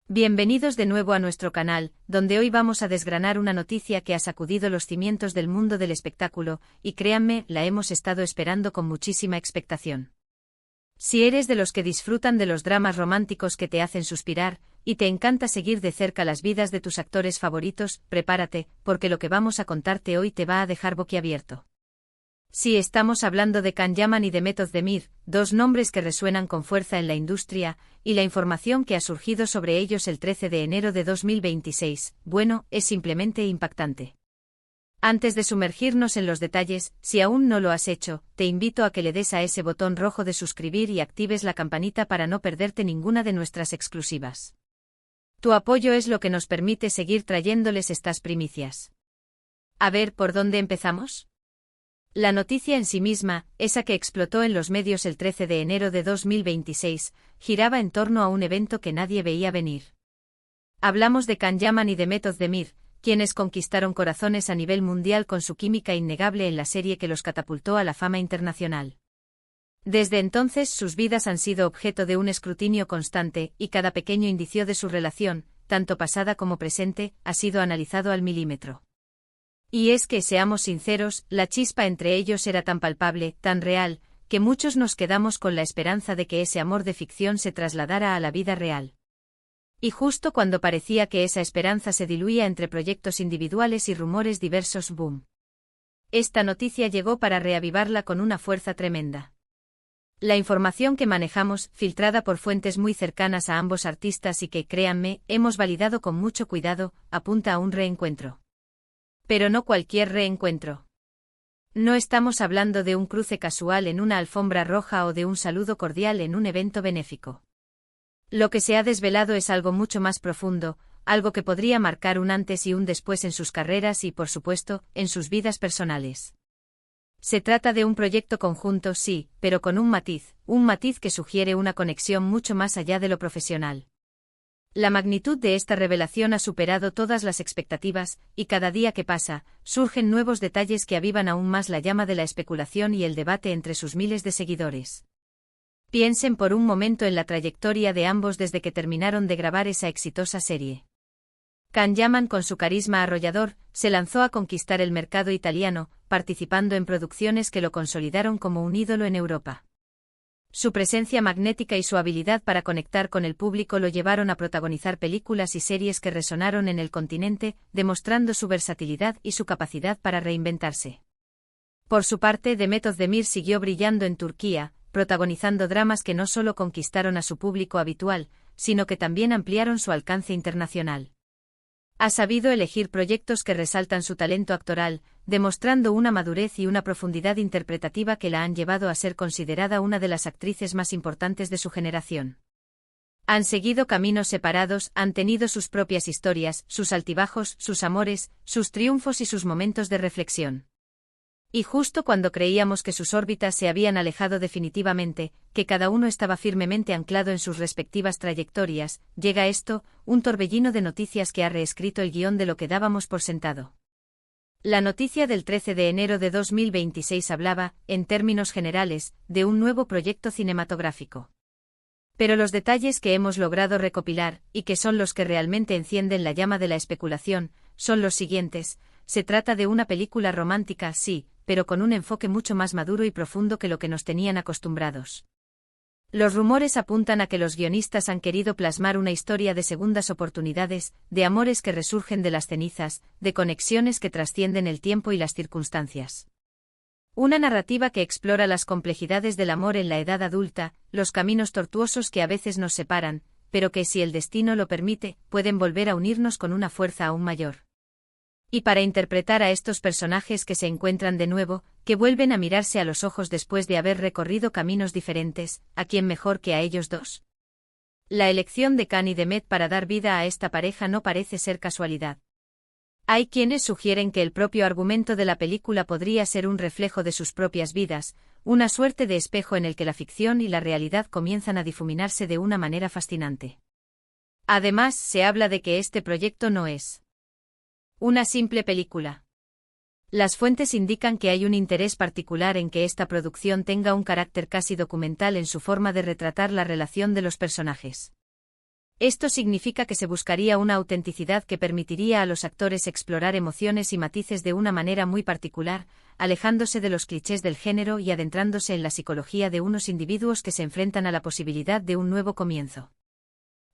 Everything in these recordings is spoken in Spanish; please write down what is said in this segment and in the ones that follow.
Bienvenidos de nuevo a nuestro canal, donde hoy vamos a desgranar una noticia que ha sacudido los cimientos del mundo del espectáculo, y créanme, la hemos estado esperando con muchísima expectación. Si eres de los que disfrutan de los dramas románticos que te hacen suspirar, y te encanta seguir de cerca las vidas de tus actores favoritos, prepárate, porque lo que vamos a contarte hoy te va a dejar boquiabierto. Sí, estamos hablando de Can Yaman y de Mehmet Özdemir, dos nombres que resuenan con fuerza en la industria, y la información que ha surgido sobre ellos el 13 de enero de 2026, bueno, es simplemente impactante. Antes de sumergirnos en los detalles, si aún no lo has hecho, te invito a que le des a ese botón rojo de suscribir y actives la campanita para no perderte ninguna de nuestras exclusivas. Tu apoyo es lo que nos permite seguir trayéndoles estas primicias. A ver, ¿por dónde empezamos? La noticia en sí misma, esa que explotó en los medios el 13 de enero de 2026, giraba en torno a un evento que nadie veía venir. Hablamos de Can Yaman y de Mehmet Özdemir, quienes conquistaron corazones a nivel mundial con su química innegable en la serie que los catapultó a la fama internacional. Desde entonces sus vidas han sido objeto de un escrutinio constante, y cada pequeño indicio de su relación, tanto pasada como presente, ha sido analizado al milímetro. Y es que, seamos sinceros, la chispa entre ellos era tan palpable, tan real, que muchos nos quedamos con la esperanza de que ese amor de ficción se trasladara a la vida real. Y justo cuando parecía que esa esperanza se diluía entre proyectos individuales y rumores diversos, ¡boom! Esta noticia llegó para reavivarla con una fuerza tremenda. La información que manejamos, filtrada por fuentes muy cercanas a ambos artistas y que, créanme, hemos validado con mucho cuidado, apunta a un reencuentro. Pero no cualquier reencuentro. No estamos hablando de un cruce casual en una alfombra roja o de un saludo cordial en un evento benéfico. Lo que se ha desvelado es algo mucho más profundo, algo que podría marcar un antes y un después en sus carreras y, por supuesto, en sus vidas personales. Se trata de un proyecto conjunto, sí, pero con un matiz que sugiere una conexión mucho más allá de lo profesional. La magnitud de esta revelación ha superado todas las expectativas, y cada día que pasa, surgen nuevos detalles que avivan aún más la llama de la especulación y el debate entre sus miles de seguidores. Piensen por un momento en la trayectoria de ambos desde que terminaron de grabar esa exitosa serie. Can Yaman, con su carisma arrollador, se lanzó a conquistar el mercado italiano, participando en producciones que lo consolidaron como un ídolo en Europa. Su presencia magnética y su habilidad para conectar con el público lo llevaron a protagonizar películas y series que resonaron en el continente, demostrando su versatilidad y su capacidad para reinventarse. Por su parte, Mehmet Özdemir siguió brillando en Turquía, protagonizando dramas que no solo conquistaron a su público habitual, sino que también ampliaron su alcance internacional. Ha sabido elegir proyectos que resaltan su talento actoral, demostrando una madurez y una profundidad interpretativa que la han llevado a ser considerada una de las actrices más importantes de su generación. Han seguido caminos separados, han tenido sus propias historias, sus altibajos, sus amores, sus triunfos y sus momentos de reflexión. Y justo cuando creíamos que sus órbitas se habían alejado definitivamente, que cada uno estaba firmemente anclado en sus respectivas trayectorias, llega esto, un torbellino de noticias que ha reescrito el guión de lo que dábamos por sentado. La noticia del 13 de enero de 2026 hablaba, en términos generales, de un nuevo proyecto cinematográfico. Pero los detalles que hemos logrado recopilar, y que son los que realmente encienden la llama de la especulación, son los siguientes. Se trata de una película romántica, sí, pero con un enfoque mucho más maduro y profundo que lo que nos tenían acostumbrados. Los rumores apuntan a que los guionistas han querido plasmar una historia de segundas oportunidades, de amores que resurgen de las cenizas, de conexiones que trascienden el tiempo y las circunstancias. Una narrativa que explora las complejidades del amor en la edad adulta, los caminos tortuosos que a veces nos separan, pero que, si el destino lo permite, pueden volver a unirnos con una fuerza aún mayor. Y para interpretar a estos personajes que se encuentran de nuevo, que vuelven a mirarse a los ojos después de haber recorrido caminos diferentes, ¿a quién mejor que a ellos dos? La elección de Can y de Mehmet para dar vida a esta pareja no parece ser casualidad. Hay quienes sugieren que el propio argumento de la película podría ser un reflejo de sus propias vidas, una suerte de espejo en el que la ficción y la realidad comienzan a difuminarse de una manera fascinante. Además, se habla de que este proyecto no es una simple película. Las fuentes indican que hay un interés particular en que esta producción tenga un carácter casi documental en su forma de retratar la relación de los personajes. Esto significa que se buscaría una autenticidad que permitiría a los actores explorar emociones y matices de una manera muy particular, alejándose de los clichés del género y adentrándose en la psicología de unos individuos que se enfrentan a la posibilidad de un nuevo comienzo.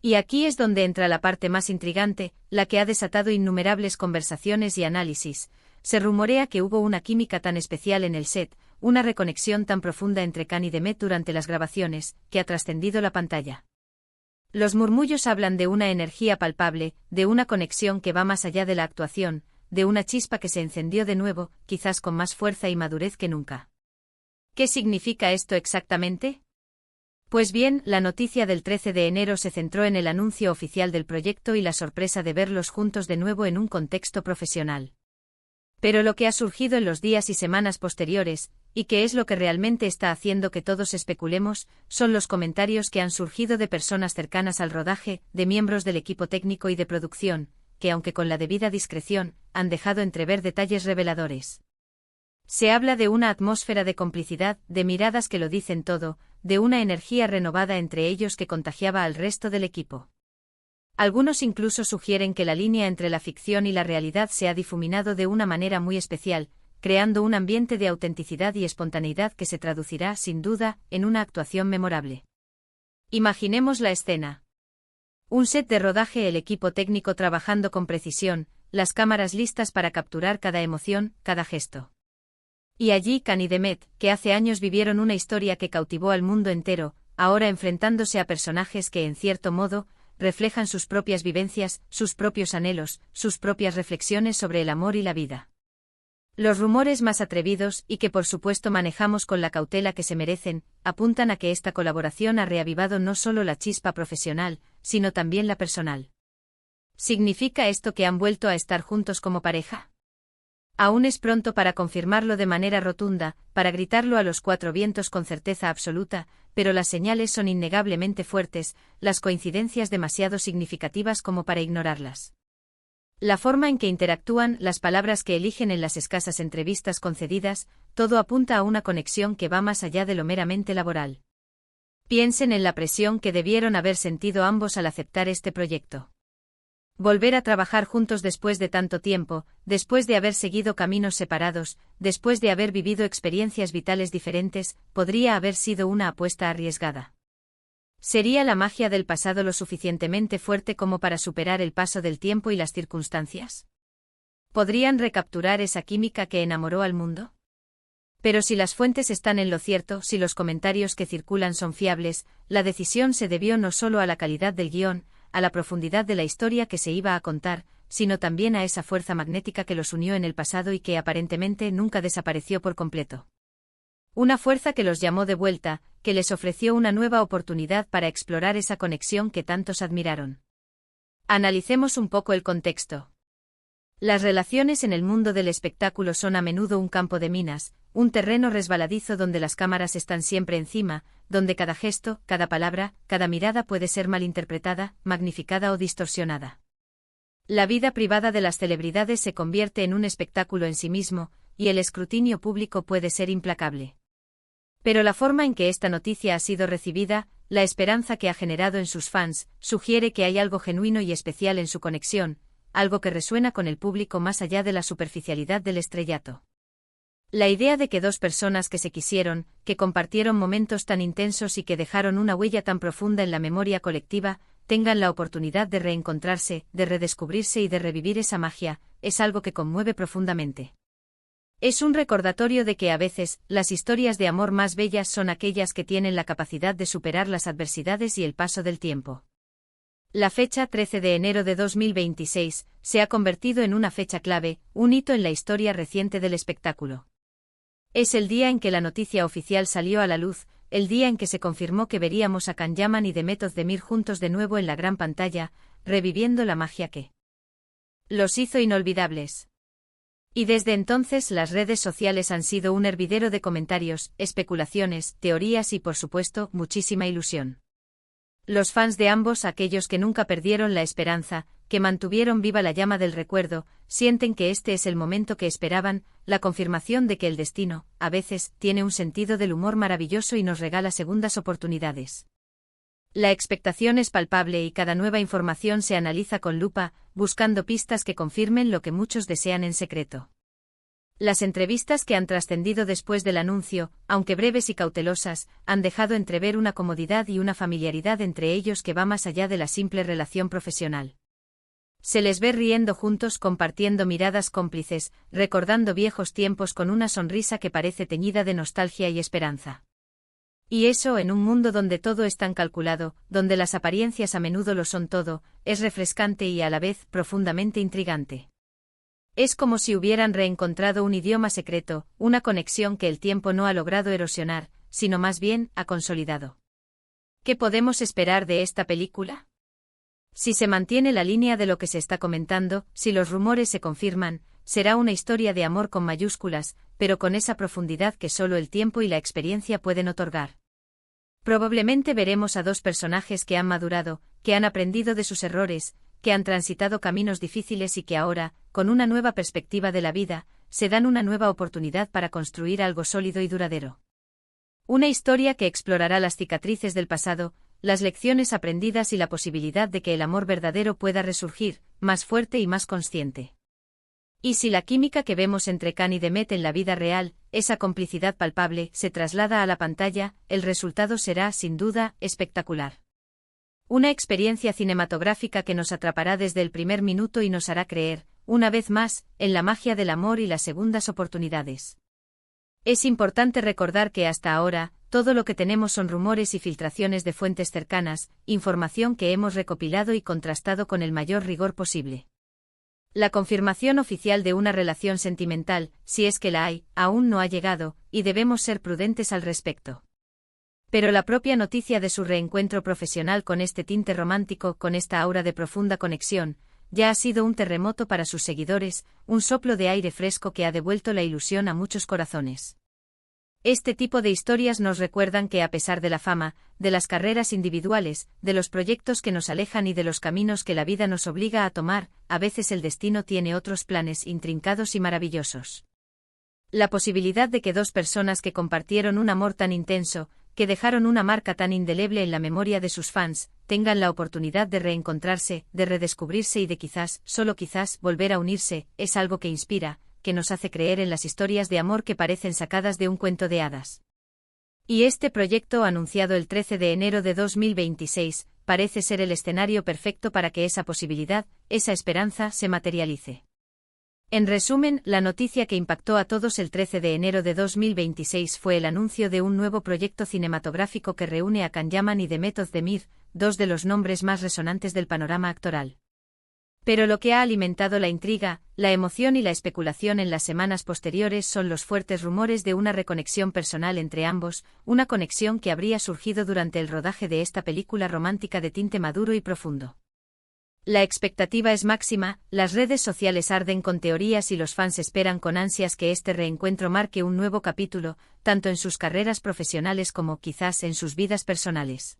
Y aquí es donde entra la parte más intrigante, la que ha desatado innumerables conversaciones y análisis. Se rumorea que hubo una química tan especial en el set, una reconexión tan profunda entre Khan y Demet durante las grabaciones, que ha trascendido la pantalla. Los murmullos hablan de una energía palpable, de una conexión que va más allá de la actuación, de una chispa que se encendió de nuevo, quizás con más fuerza y madurez que nunca. ¿Qué significa esto exactamente? Pues bien, la noticia del 13 de enero se centró en el anuncio oficial del proyecto y la sorpresa de verlos juntos de nuevo en un contexto profesional. Pero lo que ha surgido en los días y semanas posteriores, y que es lo que realmente está haciendo que todos especulemos, son los comentarios que han surgido de personas cercanas al rodaje, de miembros del equipo técnico y de producción, que aunque con la debida discreción, han dejado entrever detalles reveladores. Se habla de una atmósfera de complicidad, de miradas que lo dicen todo, de una energía renovada entre ellos que contagiaba al resto del equipo. Algunos incluso sugieren que la línea entre la ficción y la realidad se ha difuminado de una manera muy especial, creando un ambiente de autenticidad y espontaneidad que se traducirá, sin duda, en una actuación memorable. Imaginemos la escena. Un set de rodaje, el equipo técnico trabajando con precisión, las cámaras listas para capturar cada emoción, cada gesto. Y allí Khan y Demet, que hace años vivieron una historia que cautivó al mundo entero, ahora enfrentándose a personajes que, en cierto modo, reflejan sus propias vivencias, sus propios anhelos, sus propias reflexiones sobre el amor y la vida. Los rumores más atrevidos, y que por supuesto manejamos con la cautela que se merecen, apuntan a que esta colaboración ha reavivado no solo la chispa profesional, sino también la personal. ¿Significa esto que han vuelto a estar juntos como pareja? Aún es pronto para confirmarlo de manera rotunda, para gritarlo a los cuatro vientos con certeza absoluta, pero las señales son innegablemente fuertes, las coincidencias demasiado significativas como para ignorarlas. La forma en que interactúan, las palabras que eligen en las escasas entrevistas concedidas, todo apunta a una conexión que va más allá de lo meramente laboral. Piensen en la presión que debieron haber sentido ambos al aceptar este proyecto. Volver a trabajar juntos después de tanto tiempo, después de haber seguido caminos separados, después de haber vivido experiencias vitales diferentes, podría haber sido una apuesta arriesgada. ¿Sería la magia del pasado lo suficientemente fuerte como para superar el paso del tiempo y las circunstancias? ¿Podrían recapturar esa química que enamoró al mundo? Pero si las fuentes están en lo cierto, si los comentarios que circulan son fiables, la decisión se debió no solo a la calidad del guión, a la profundidad de la historia que se iba a contar, sino también a esa fuerza magnética que los unió en el pasado y que aparentemente nunca desapareció por completo. Una fuerza que los llamó de vuelta, que les ofreció una nueva oportunidad para explorar esa conexión que tantos admiraron. Analicemos un poco el contexto. Las relaciones en el mundo del espectáculo son a menudo un campo de minas, un terreno resbaladizo donde las cámaras están siempre encima, donde cada gesto, cada palabra, cada mirada puede ser malinterpretada, magnificada o distorsionada. La vida privada de las celebridades se convierte en un espectáculo en sí mismo, y el escrutinio público puede ser implacable. Pero la forma en que esta noticia ha sido recibida, la esperanza que ha generado en sus fans, sugiere que hay algo genuino y especial en su conexión, algo que resuena con el público más allá de la superficialidad del estrellato. La idea de que dos personas que se quisieron, que compartieron momentos tan intensos y que dejaron una huella tan profunda en la memoria colectiva, tengan la oportunidad de reencontrarse, de redescubrirse y de revivir esa magia, es algo que conmueve profundamente. Es un recordatorio de que a veces, las historias de amor más bellas son aquellas que tienen la capacidad de superar las adversidades y el paso del tiempo. La fecha 13 de enero de 2026 se ha convertido en una fecha clave, un hito en la historia reciente del espectáculo. Es el día en que la noticia oficial salió a la luz, el día en que se confirmó que veríamos a Can Yaman y Demet Özdemir juntos de nuevo en la gran pantalla, reviviendo la magia que los hizo inolvidables. Y desde entonces las redes sociales han sido un hervidero de comentarios, especulaciones, teorías y por supuesto, muchísima ilusión. Los fans de ambos, aquellos que nunca perdieron la esperanza, que mantuvieron viva la llama del recuerdo, sienten que este es el momento que esperaban, la confirmación de que el destino, a veces, tiene un sentido del humor maravilloso y nos regala segundas oportunidades. La expectación es palpable y cada nueva información se analiza con lupa, buscando pistas que confirmen lo que muchos desean en secreto. Las entrevistas que han trascendido después del anuncio, aunque breves y cautelosas, han dejado entrever una comodidad y una familiaridad entre ellos que va más allá de la simple relación profesional. Se les ve riendo juntos, compartiendo miradas cómplices, recordando viejos tiempos con una sonrisa que parece teñida de nostalgia y esperanza. Y eso, en un mundo donde todo es tan calculado, donde las apariencias a menudo lo son todo, es refrescante y a la vez profundamente intrigante. Es como si hubieran reencontrado un idioma secreto, una conexión que el tiempo no ha logrado erosionar, sino más bien ha consolidado. ¿Qué podemos esperar de esta película? Si se mantiene la línea de lo que se está comentando, si los rumores se confirman, será una historia de amor con mayúsculas, pero con esa profundidad que solo el tiempo y la experiencia pueden otorgar. Probablemente veremos a dos personajes que han madurado, que han aprendido de sus errores, que han transitado caminos difíciles y que ahora, con una nueva perspectiva de la vida, se dan una nueva oportunidad para construir algo sólido y duradero. Una historia que explorará las cicatrices del pasado, las lecciones aprendidas y la posibilidad de que el amor verdadero pueda resurgir, más fuerte y más consciente. Y si la química que vemos entre Khan y Demet en la vida real, esa complicidad palpable, se traslada a la pantalla, el resultado será, sin duda, espectacular. Una experiencia cinematográfica que nos atrapará desde el primer minuto y nos hará creer, una vez más, en la magia del amor y las segundas oportunidades. Es importante recordar que hasta ahora, todo lo que tenemos son rumores y filtraciones de fuentes cercanas, información que hemos recopilado y contrastado con el mayor rigor posible. La confirmación oficial de una relación sentimental, si es que la hay, aún no ha llegado, y debemos ser prudentes al respecto. Pero la propia noticia de su reencuentro profesional con este tinte romántico, con esta aura de profunda conexión, ya ha sido un terremoto para sus seguidores, un soplo de aire fresco que ha devuelto la ilusión a muchos corazones. Este tipo de historias nos recuerdan que a pesar de la fama, de las carreras individuales, de los proyectos que nos alejan y de los caminos que la vida nos obliga a tomar, a veces el destino tiene otros planes intrincados y maravillosos. La posibilidad de que dos personas que compartieron un amor tan intenso, que dejaron una marca tan indeleble en la memoria de sus fans, tengan la oportunidad de reencontrarse, de redescubrirse y de quizás, solo quizás, volver a unirse, es algo que inspira, que nos hace creer en las historias de amor que parecen sacadas de un cuento de hadas. Y este proyecto, anunciado el 13 de enero de 2026, parece ser el escenario perfecto para que esa posibilidad, esa esperanza, se materialice. En resumen, la noticia que impactó a todos el 13 de enero de 2026 fue el anuncio de un nuevo proyecto cinematográfico que reúne a Can Yaman y Demet Özdemir, dos de los nombres más resonantes del panorama actoral. Pero lo que ha alimentado la intriga, la emoción y la especulación en las semanas posteriores son los fuertes rumores de una reconexión personal entre ambos, una conexión que habría surgido durante el rodaje de esta película romántica de tinte maduro y profundo. La expectativa es máxima, las redes sociales arden con teorías y los fans esperan con ansias que este reencuentro marque un nuevo capítulo, tanto en sus carreras profesionales como, quizás, en sus vidas personales.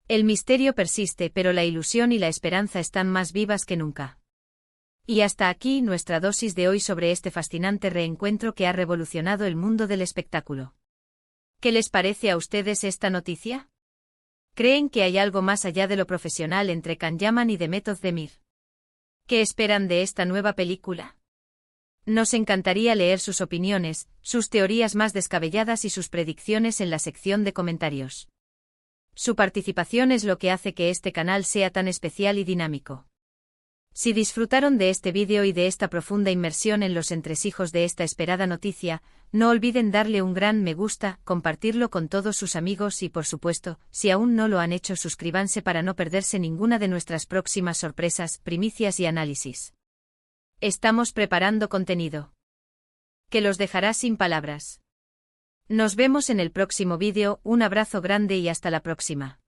El misterio persiste, pero la ilusión y la esperanza están más vivas que nunca. Y hasta aquí nuestra dosis de hoy sobre este fascinante reencuentro que ha revolucionado el mundo del espectáculo. ¿Qué les parece a ustedes esta noticia? ¿Creen que hay algo más allá de lo profesional entre Can Yaman y Demet Özdemir? ¿Qué esperan de esta nueva película? Nos encantaría leer sus opiniones, sus teorías más descabelladas y sus predicciones en la sección de comentarios. Su participación es lo que hace que este canal sea tan especial y dinámico. Si disfrutaron de este vídeo y de esta profunda inmersión en los entresijos de esta esperada noticia, no olviden darle un gran me gusta, compartirlo con todos sus amigos y, por supuesto, si aún no lo han hecho, suscríbanse para no perderse ninguna de nuestras próximas sorpresas, primicias y análisis. Estamos preparando contenido que los dejará sin palabras. Nos vemos en el próximo vídeo, un abrazo grande y hasta la próxima.